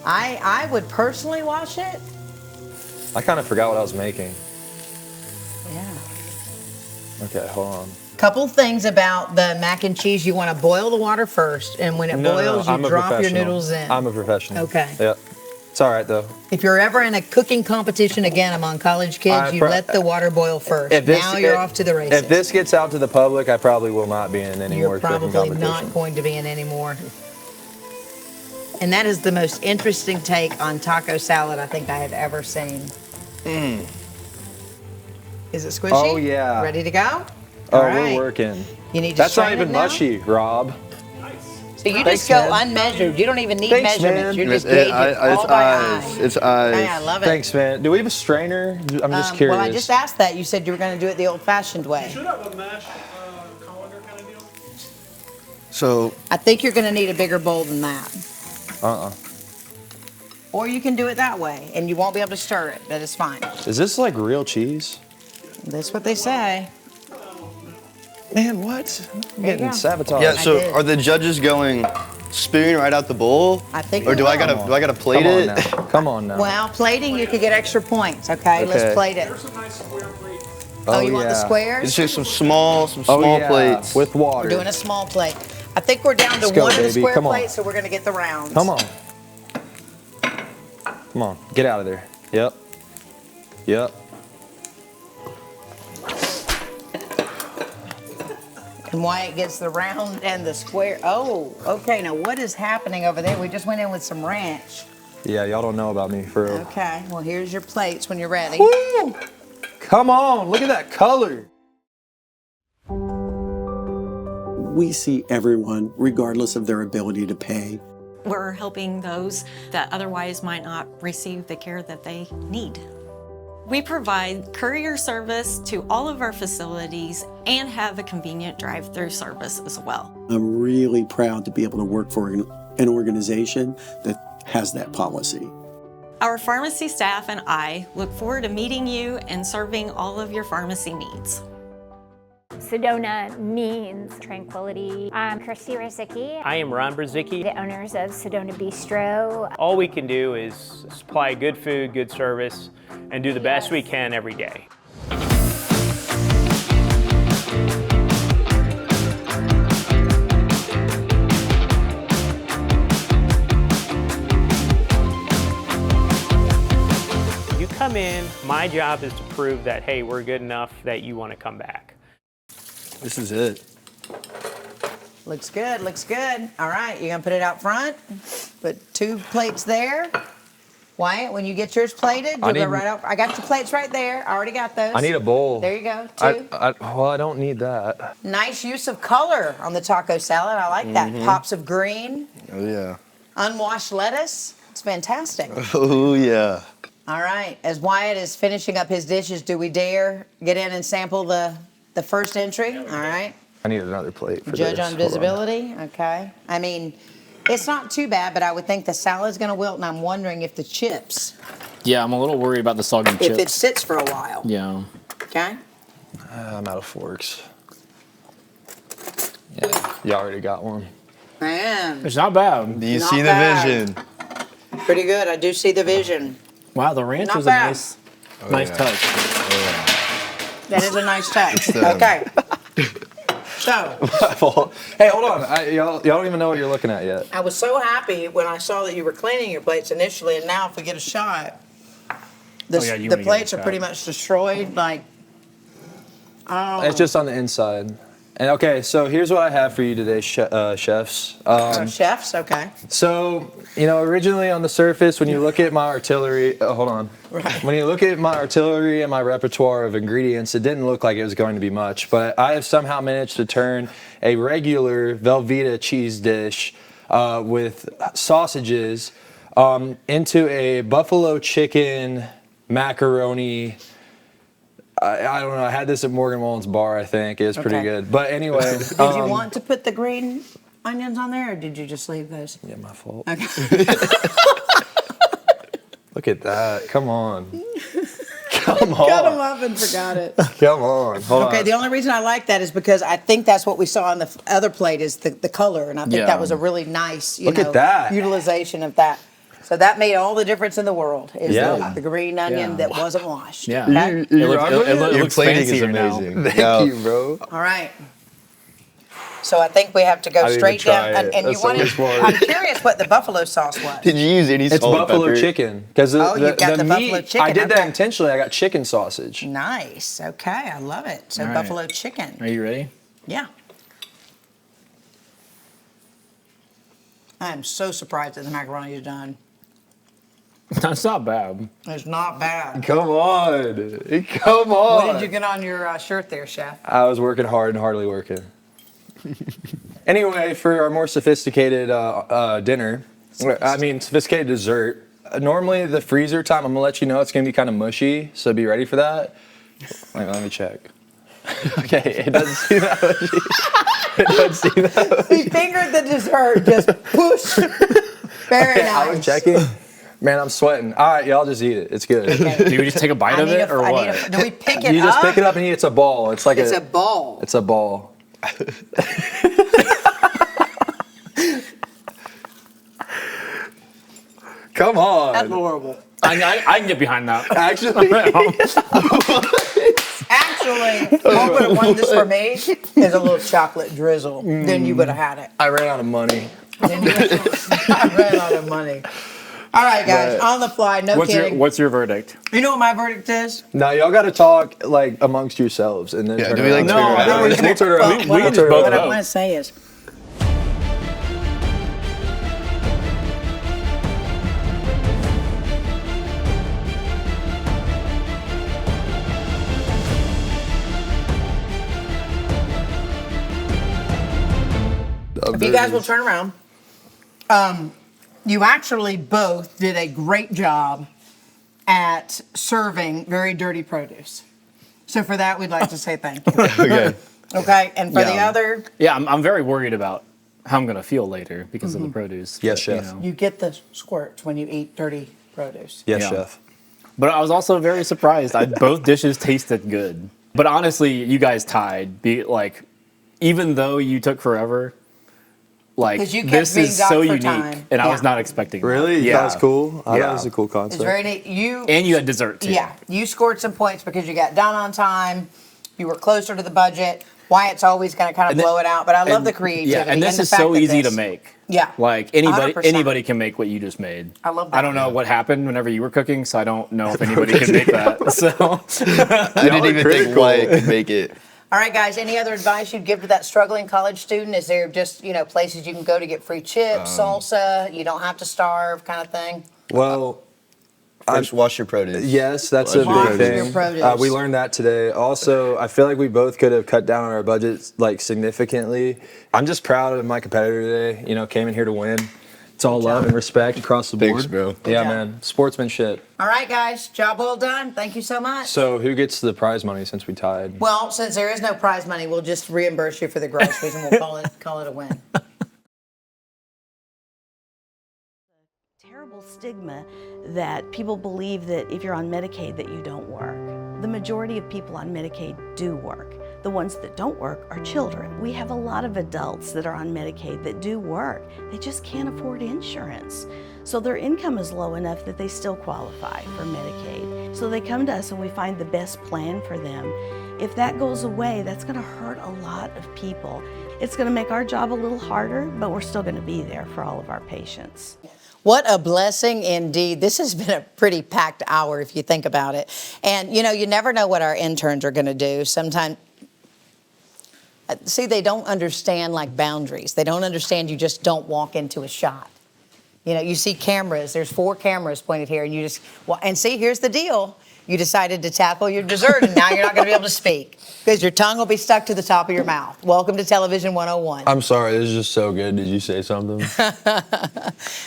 I would personally wash it.
I kind of forgot what I was making.
Yeah.
Okay, hold on.
Couple things about the mac and cheese. You want to boil the water first, and when it boils,
I'm
you
a
drop your
professional.
noodles in.
I'm a professional.
Okay.
Yep. It's all right though.
If you're ever in a cooking competition again among college kids, you let the water boil first. Now you're off to the races.
If this gets out to the public, I probably will not be in any more
You're
cooking
probably
competition.
not going to be in any more. And that is the most interesting take on taco salad I think I have ever seen. Is it squishy?
Oh, yeah.
Ready to go?
Oh,
All right.
we're working.
You need to
That's not
strain it
even
now?
mushy, Rob.
So you
Thanks,
just go
man.
unmeasured. You don't even need
Thanks,
measurements.
man.
You just gauge it all by eye.
It's eyes.
Hey, I love it.
Thanks, man. Do we have a strainer? I'm just curious.
Well, I just asked that. You said you were going to do it the old-fashioned way.
Should have a mash colander kind of deal.
So
I think you're going to need a bigger bowl than that. Or you can do it that way, and you won't be able to stir it, but it's fine.
Is this like real cheese?
That's what they say.
Man, what? I'm
There you
getting
go.
sabotaged.
yeah. So are the judges going spoon right out the bowl?
I think
Or
they
do I
will.
gotta plate
Come
it?
on now. Come on now.
Well, plating, you could get extra points, okay? Let's
Okay.
plate it.
There's some nice square plates.
Oh, you want the
yeah.
squares?
It's just some small
yeah,
plates.
with water.
We're doing a small plate. I think we're down to
Let's go,
one of the
baby.
square
Come on.
plates, so we're going to get the rounds.
Come on. Come on. Get out of there. Yep. Yep.
And Wyatt gets the round and the square. Oh, okay. Now, what is happening over there? We just went in with some ranch.
Yeah, y'all don't know about me, for real.
Okay. Well, here's your plates when you're ready.
Woo! Come on. Look at that color.
We see everyone, regardless of their ability to pay.
We're helping those that otherwise might not receive the care that they need. We provide courier service to all of our facilities and have a convenient drive-through service as well.
I'm really proud to be able to work for an organization that has that policy.
Our pharmacy staff and I look forward to meeting you and serving all of your pharmacy needs.
Sedona means tranquility. I'm Christy Rizicki.
I am Ron Brzezicki.
The owners of Sedona Bistro.
All we can do is supply good food, good service, and do the best we can every day. You come in, my job is to prove that, hey, we're good enough that you want to come back.
This is it.
Looks good, looks good. All right, you're gonna put it out front. Put 2 plates there. Wyatt, when you get yours plated, you'll go right over. I got your plates right there. I already got those.
I need a bowl.
There you go, two.
Well, I don't need that.
Nice use of color on the taco salad. I like that. Pops of green.
Oh, yeah.
Unwashed lettuce. It's fantastic.
Oh, yeah.
All right. As Wyatt is finishing up his dishes, do we dare get in and sample the first entry? All right.
I need another plate for
Judge
this.
on visibility. Okay. I mean, it's not too bad, but I would think the salad's going to wilt, and I'm wondering if the chips,
Yeah, I'm a little worried about the soggy chips.
if it sits for a while.
Yeah.
Okay.
I'm out of forks. Yeah, you already got one.
Man.
It's not bad.
Do you
Not
see the
bad.
vision?
Pretty good. I do see the vision.
Wow, the ranch
Not
was
bad.
a nice touch.
That is a nice touch.
It's,
Okay. So,
Hey, hold on. Y'all don't even know what you're looking at yet.
I was so happy when I saw that you were cleaning your plates initially, and now if we get a shot, the
Oh, yeah, you
the
wanna get
plates
a
are
shot.
pretty much destroyed. Like, oh.
It's just on the inside. And okay, so here's what I have for you today, chefs.
Chefs, okay.
So, originally on the surface, when you look at my artillery, hold on.
Right.
When you look at my artillery and my repertoire of ingredients, it didn't look like it was going to be much. But I have somehow managed to turn a regular Velveeta cheese dish with sausages into a buffalo chicken macaroni. I don't know. I had this at Morgan Wallen's bar, I think. It was pretty
Okay.
good. But anyway.
Did you want to put the green onions on there, or did you just leave those?
Yeah, my fault.
Okay.
Look at that. Come on.
Cut them up and forgot it.
Come on. Hold
Okay,
on.
the only reason I like that is because I think that's what we saw on the other plate is the color, and I think
Yeah.
that was a really nice,
Look at that.
utilization of that. So that made all the difference in the world. Is
Yeah.
the green onion
Yeah.
that wasn't washed.
Yeah.
Okay?
It
Your
looks
plating is
fancier now.
amazing.
Thank you, bro.
All right. So I think we have to go
I didn't
straight
even
down.
try it.
And you
That's so
wanted,
much more.
I'm curious what the buffalo sauce was.
Did you use any
It's
salt and
buffalo
pepper?
chicken. Because
Oh, you've got the
meat,
buffalo chicken,
I did that
okay.
intentionally. I got chicken sausage.
Nice. Okay, I love it. So
All right.
buffalo chicken.
Are you ready?
Yeah. I am so surprised that the macaroni is done.
That's not bad.
It's not bad.
Come on. Come on.
What did you get on your shirt there, Chef?
I was working hard and hardly working. Anyway, for our more sophisticated dinner, sophisticated dessert, normally the freezer time, I'm going to let you know it's going to be kind of mushy, so be ready for that. Wait, let me check. Okay, it doesn't seem that mushy. It doesn't seem that mushy.
He fingered the dessert, just push. Very nice.
I was checking. Man, I'm sweating. All right, y'all just eat it. It's good.
Okay.
Do we just take a bite of it or what?
Do we pick it
You just
up?
pick it up and eat. It's a ball. It's like
It's a ball.
It's a ball. Come on.
That's horrible.
I can get behind that.
Actually,
what would have won this for me is a little chocolate drizzle. Then you would have had it.
I ran out of money.
I ran out of money. All right, guys, on the fly, no kidding.
What's your verdict?
You know what my verdict is?
Now y'all got to talk like amongst yourselves and then
Yeah,
turn
do we, like,
around.
turn around?
We'll turn around.
What
We'll turn
what I
around.
want to say is, if you guys will turn around, you actually both did a great job at serving very dirty produce. So for that, we'd like to say thank you.
Okay.
Okay, and for the
Yeah.
other,
Yeah, I'm very worried about how I'm going to feel later because of the produce.
Yes,
but,
chef.
you get the squirts when you eat dirty produce.
Yes,
Yeah.
chef.
But I was also very surprised. Both dishes tasted good. But honestly, you guys tied. Even though you took forever,
'Cause you kept
this
being
is
gone
so
for
unique,
time.
and I was
Yeah.
not expecting.
Really?
That.
You thought it was cool? I thought it was a cool
It's
concept.
very neat.
And you had dessert too.
Yeah, you scored some points because you got done on time. You were closer to the budget. Wyatt's always going to kind of blow it out, but I love the creativity.
Yeah, and this
the
is
fact
so
that
easy to
this-
make.
Yeah,
Like
100%.
anybody can make what you just made.
I love that.
I don't know what happened whenever you were cooking, so I don't know if anybody can make that. So
I didn't even think Wyatt could make it.
All right, guys, any other advice you'd give to that struggling college student? Is there just, places you can go to get free chips, salsa, you don't have to starve kind of thing?
Well,
First, wash your produce.
Yes, that's a
Wash
big
your
thing.
produce.
We learned that today. Also, I feel like we both could have cut down on our budgets like significantly. I'm just proud of my competitor today. You know, came in here to win. It's all love and respect across the board.
Thanks, bro.
Yeah, man. Sportsmanship.
All right, guys, job well done. Thank you so much.
So, who gets the prize money since we tied?
Well, since there is no prize money, we'll just reimburse you for the groceries and we'll call it a win.
Terrible stigma that people believe that if you're on Medicaid that you don't work. The majority of people on Medicaid do work. The ones that don't work are children. We have a lot of adults that are on Medicaid that do work. They just can't afford insurance. So their income is low enough that they still qualify for Medicaid. So they come to us and we find the best plan for them. If that goes away, that's going to hurt a lot of people. It's going to make our job a little harder, but we're still going to be there for all of our patients.
What a blessing indeed. This has been a pretty packed hour if you think about it. And, you know, you never know what our interns are going to do. Sometimes, see, they don't understand like boundaries. They don't understand you just don't walk into a shot. You know, you see cameras. There's 4 cameras pointed here and you just, well, and see, here's the deal. You decided to tackle your dessert and now you're not going to be able to speak because your tongue will be stuck to the top of your mouth. Welcome to Television 101.
I'm sorry, this is just so good. Did you say something?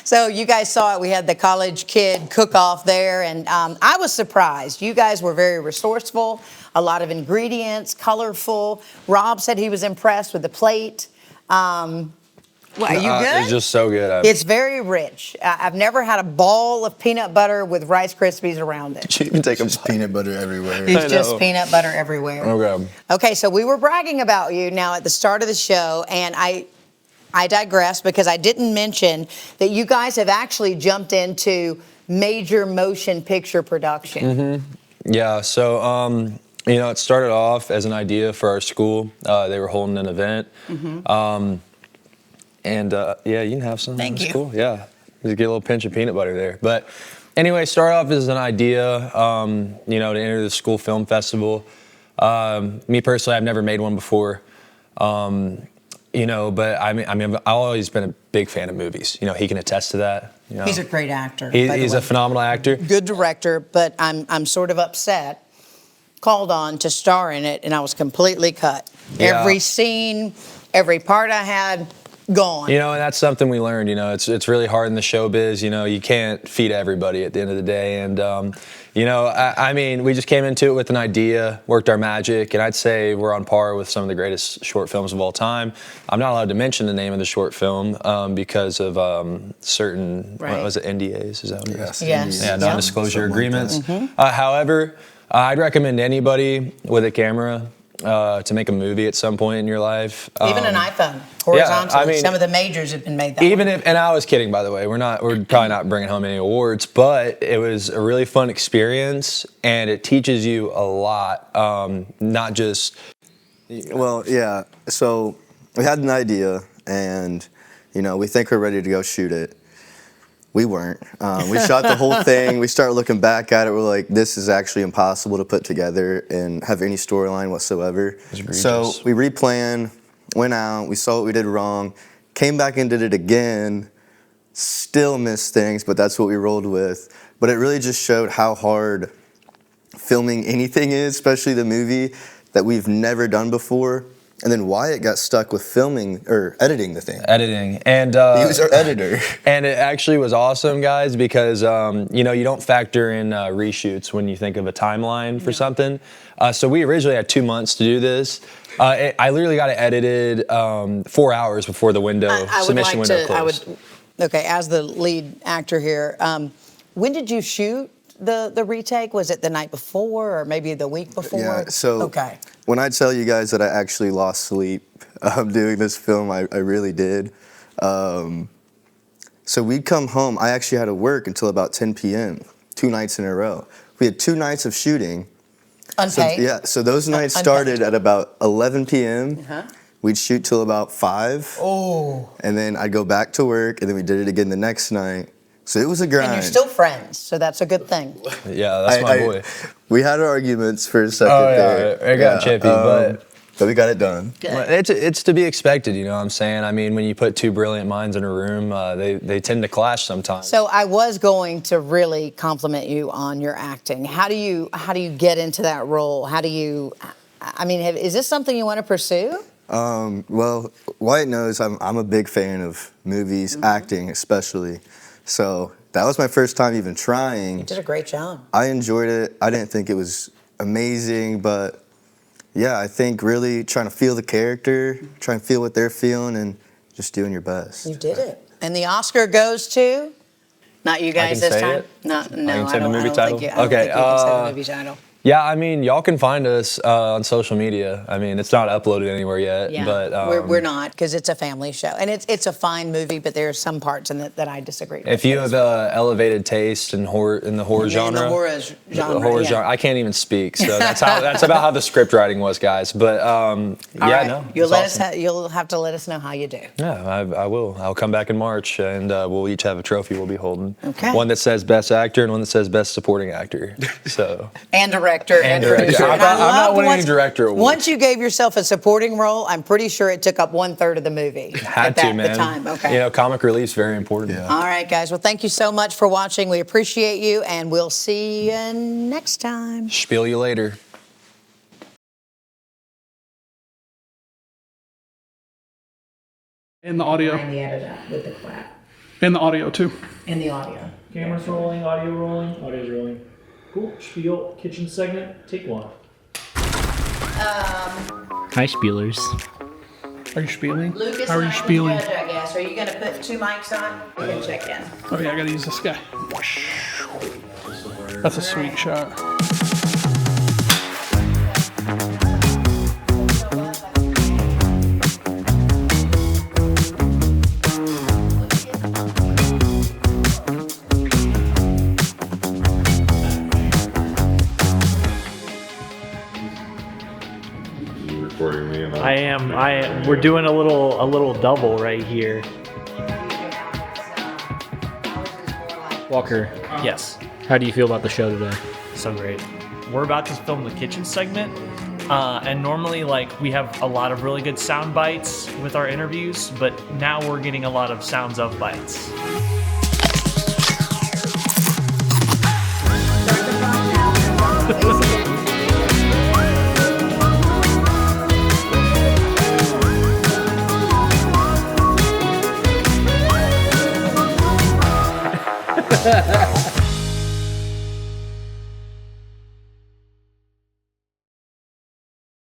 So you guys saw it. We had the college kid cook-off there, and I was surprised. You guys were very resourceful, a lot of ingredients, colorful. Rob said he was impressed with the plate. Well, are you good?
It's just so good.
It's very rich. I've never had a ball of peanut butter with Rice Krispies around it.
You can take just peanut butter everywhere.
It's just peanut butter everywhere.
Okay.
Okay, so we were bragging about you now at the start of the show, and I digress because I didn't mention that you guys have actually jumped into major motion picture production.
Mm-hmm. Yeah, so, you know, it started off as an idea for our school. They were holding an event. Mm-hmm. Yeah, you can have some.
Thank you.
Cool. Yeah, just get a little pinch of peanut butter there. But anyway, start off as an idea, you know, to enter the school film festival. Me personally, I've never made one before, you know, but I mean, I've always been a big fan of movies. You know, he can attest to that. You know,
He's a great actor.
He's a phenomenal actor.
Good director, but I'm sort of upset. Called on to star in it, and I was completely cut.
Yeah.
Every scene, every part I had, gone.
You know, and that's something we learned. You know, it's really hard in the showbiz. You know, you can't feed everybody at the end of the day. And, you know, I mean, we just came into it with an idea, worked our magic, and I'd say we're on par with some of the greatest short films of all time. I'm not allowed to mention the name of the short film because of certain, what was it, NDAs? Is that what it is?
Yes.
Yeah, non-disclosure agreements.
Like mm-hmm.
However, I'd recommend anybody with a camera to make a movie at some point in your life.
Even an iPhone, horizontal.
Yeah, I mean,
some of the majors have been made that
even
way.
if, and I was kidding, by the way, we're probably not bringing home any awards, but it was a really fun experience, and it teaches you a lot, not just.
Well, yeah. So we had an idea, and you know, we think we're ready to go shoot it. We weren't. We shot the whole thing. We started looking back at it. We're like, this is actually impossible to put together and have any storyline whatsoever. So we replanned, went out, we saw what we did wrong, came back and did it again, still missed things, but that's what we rolled with. But it really just showed how hard filming anything is, especially the movie, that we've never done before. And then Wyatt got stuck with filming or editing the thing.
Editing. And
he was our editor.
And it actually was awesome, guys, because you know, you don't factor in reshoots when you think of a timeline for something. So we originally had 2 months to do this. I literally got it edited 4 hours before the submission window closed.
Okay, as the lead actor here, when did you shoot the retake? Was it the night before or maybe the week before?
Yeah, so
okay.
When I tell you guys that I actually lost sleep doing this film, I really did. So we'd come home. I actually had to work until about 10 p.m., 2 nights in a row. We had 2 nights of shooting.
Unpaid?
So those nights started at about 11 p.m.
Uh-huh.
We'd shoot till about 5.
Oh.
And then I'd go back to work, and then we did it again the next night. So it was a grind.
And you're still friends, so that's a good thing.
Yeah, that's my boy.
We had our arguments for a second
there.
there.
It got chippy, but
but we got it done.
Well, it's to be expected, you know what I'm saying? I mean, when you put two brilliant minds in a room, they tend to clash sometimes.
So I was going to really compliment you on your acting. How do you get into that role? How do you, I mean, is this something you want to pursue?
Well, Wyatt knows I'm a big fan of movies, acting especially. So that was my first time even trying.
You did a great job.
I enjoyed it. I didn't think it was amazing, but yeah, I think really trying to feel the character, trying to feel what they're feeling, and just doing your best.
You did it. And the Oscar goes to? Not you guys this time?
It?
No,
I can say the movie title?
I don't think you can say the movie title.
Yeah, I mean, y'all can find us on social media. I mean, it's not uploaded anywhere yet, but
we're not, because it's a family show, and it's a fine movie, but there are some parts in it that I disagree with.
if you have elevated taste in the horror genre,
the horror genre,
I can't even speak. So that's about how the script writing was, guys. But
you'll have to let us know how you do.
Yeah, I will. I'll come back in March, and we'll each have a trophy we'll be holding.
Okay.
One that says best actor and one that says best supporting actor. So.
And director and producer.
I'm not winning any director award.
Once you gave yourself a supporting role, I'm pretty sure it took up 1/3 of the movie.
Had to, man.
The time. Okay.
You know, comic relief's very important. Yeah.
All right, guys. Well, thank you so much for watching. We appreciate you, and we'll see you next time.
Spiel you later.
In the audio.
And the editor with the clap.
In the audio too.
In the audio.
Camera's rolling, audio rolling, audio's rolling. Cool. Spiel kitchen segment. Take one.
Hi, Spielers.
Are you spieling?
Lucas,
how are you spieling?
Judge, I guess. Are you going to put 2 mics on? We can check in.
Oh yeah, I gotta use this guy. That's a sweet shot.
I am. We're doing a little double right here.
Walker.
Yes.
How do you feel about the show today?
So great. We're about to film the kitchen segment, and normally we have a lot of really good sound bites with our interviews, but now we're getting a lot of sounds of bites.
Ha ha ha.